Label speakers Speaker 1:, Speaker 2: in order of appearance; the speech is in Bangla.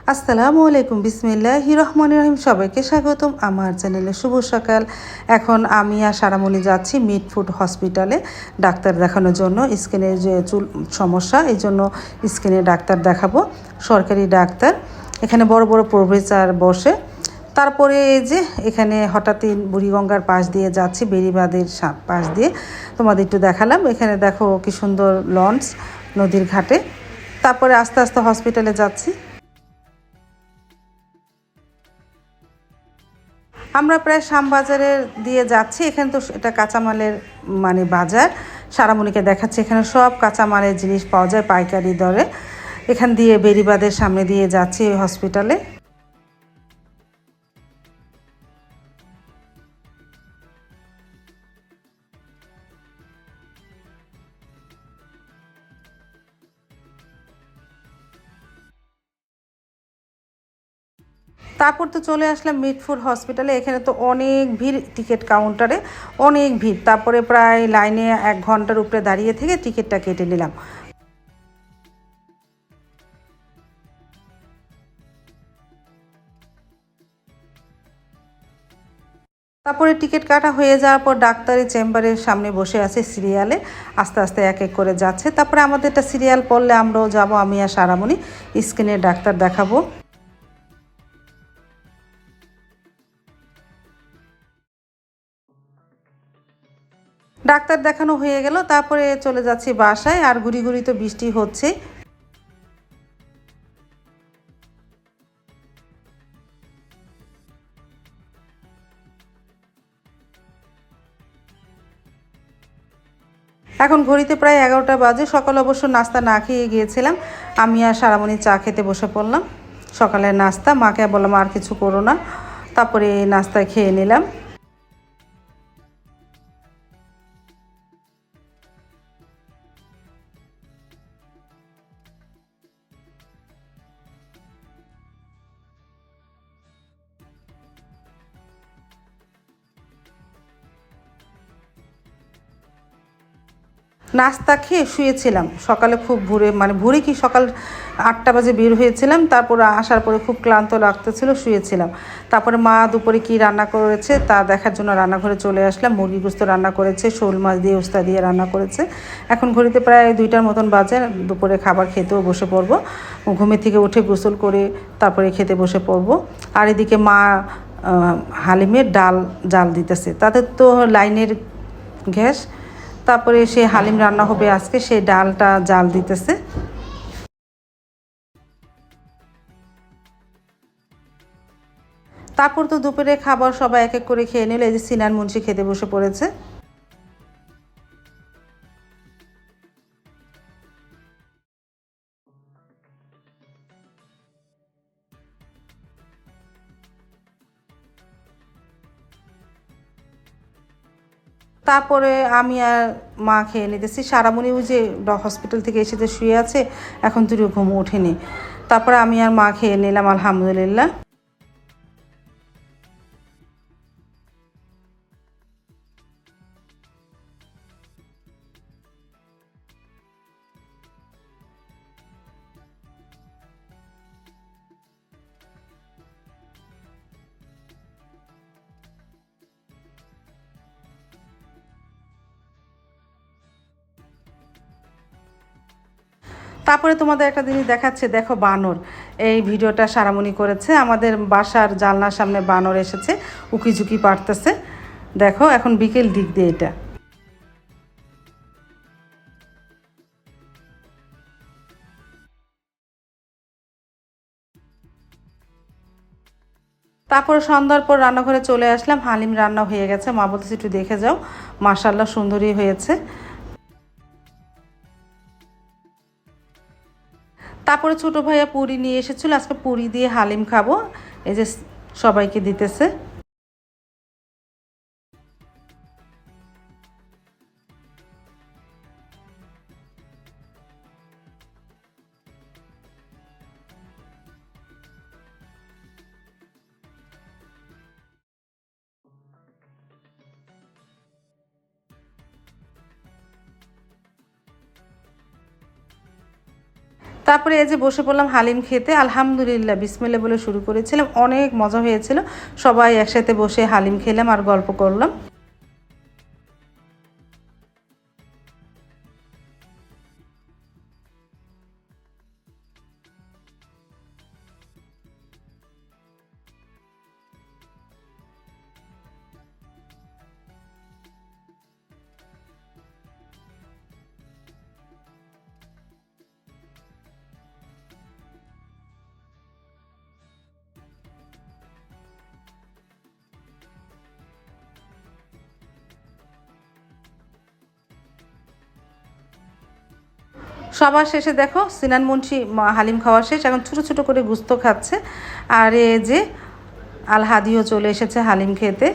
Speaker 1: আসসালামু আলাইকুম, বিসমিল্লাহির রহমানির রহিম। সবাইকে স্বাগতম আমার চ্যানেলে। শুভ সকাল। এখন আমি আর সারামণি যাচ্ছি মিটফুড হসপিটালে ডাক্তার দেখানোর জন্য। স্কিনের যে চুল সমস্যা, এই জন্য স্কিনের ডাক্তার দেখাবো, সরকারি ডাক্তার। এখানে বড় বড় প্রফেসর বসে। তারপরে এই যে এখানে হঠাৎই বুড়িগঙ্গার পাশ দিয়ে যাচ্ছি, বেড়িবাঁধের পাশ দিয়ে। তোমাদের একটু দেখালাম। এখানে দেখো কি সুন্দর লঞ্চ নদীর ঘাটে। তারপরে আস্তে আস্তে হসপিটালে যাচ্ছি। আমরা প্রায় শ্যামবাজারের দিয়ে যাচ্ছি। এখানে তো এটা কাঁচামালের বাজার। সারামণিকে দেখাচ্ছি, এখানে সব কাঁচামালের জিনিস পাওয়া যায় পাইকারি দরে। এখান দিয়ে বেড়িবাঁধের সামনে দিয়ে যাচ্ছি ওই হসপিটালে। তারপর তো চলে আসলাম মিটফুড হসপিটালে। এখানে তো অনেক ভিড়, টিকিট কাউন্টারে অনেক ভিড়। তারপরে প্রায় লাইনে 1 ঘন্টার উপরে দাঁড়িয়ে থেকে টিকিটটা কেটে নিলাম। তারপরে টিকিট কাটা হয়ে যাওয়ার পর ডাক্তারের চেম্বারের সামনে বসে আছে সিরিয়ালে। আস্তে আস্তে এক এক করে যাচ্ছে। তারপরে আমাদের একটা সিরিয়াল পড়লে আমরাও যাব, আমি আর সারামণি স্কিনের ডাক্তার দেখাবো। ডাক্তার দেখানো হয়ে গেল, তারপরে চলে যাচ্ছি বাসায়। আর ঘুরি ঘুরি তো বৃষ্টি হচ্ছে। এখন ঘড়িতে প্রায় 11টা বাজে। সকালে অবশ্য নাস্তা না খেয়ে গিয়েছিলাম। আমি আর সারামণি চা খেতে বসে পড়লাম। সকালের নাস্তা, মাকে বললাম আর কিছু করো না। তারপরে নাস্তা খেয়ে নিলাম। নাস্তা খেয়ে শুয়েছিলাম। সকালে খুব ভোরে, ভোরে কি সকাল 8টা বাজে বের হয়েছিলাম। তারপর আসার পরে খুব ক্লান্ত লাগতেছিল, শুয়েছিলাম। তারপরে মা দুপুরে কি রান্না করেছে তা দেখার জন্য রান্নাঘরে চলে আসলাম। মুরগি গোস্ত রান্না করেছে, শোল মাছ দিয়ে উস্তা দিয়ে রান্না করেছে। এখন ঘড়িতে প্রায় 2টার মতন বাজে। দুপুরে খাবার খেতেও বসে পড়বো। ঘুমে থেকে উঠে গোসল করে তারপরে খেতে বসে পড়বো। আর এদিকে মা হালিমের ডাল জাল দিতেছে। তাদের তো লাইনের গ্যাস। তারপরে সে হালিম রান্না হবে আজকে, সেই ডালটা জাল দিতেছে। তারপর তো দুপুরে খাবার সবাই এক এক করে খেয়ে নিল। এই যে সিনান মুন্সি খেতে বসে পড়েছে। তারপরে আমি আর মা খেয়ে নিতেছি। সারামণি ওই যে হসপিটাল থেকে এসে যে শুয়ে আছে, এখন তুই ঘুম ওঠেনি। তারপরে আমি আর মা খেয়ে নিলাম, আলহামদুলিল্লাহ। তারপরে তোমাদের একটা জিনিস দেখাচ্ছে, দেখো বানর। এই ভিডিওটা সারামণি করেছে। আমাদের বাসার জানলার সামনে বানর এসেছে, উকিঝুঁকি পারতেছে। দেখো এখন বিকেল দিক দিয়ে এটা। তারপরে সন্ধ্যার পর রান্নাঘরে চলে আসলাম। হালিম রান্না হয়ে গেছে। মা বলতেছে একটু দেখে যাও, মাশাআল্লাহ সুন্দরী হয়েছে। তারপরে ছোট ভাইয়া পুরি নিয়ে এসেছিল, আজকে পুরি দিয়ে হালিম খাবো। এই যে সবাইকে দিতেছে। তারপরে এই যে বসে পড়লাম হালিম খেতে। আলহামদুলিল্লাহ বিসমিল্লাহ বলে শুরু করেছিলাম, অনেক মজা হয়েছিল। সবাই একসাথে বসে হালিম খেলাম আর গল্প করলাম। সবার শেষে দেখো সিনান মুন্সি হালিম খাওয়া শেষ, এখন ছোটো ছোটো করে গুস্ত খাচ্ছে। আর এই যে আল হাদিও চলে এসেছে হালিম খেতে।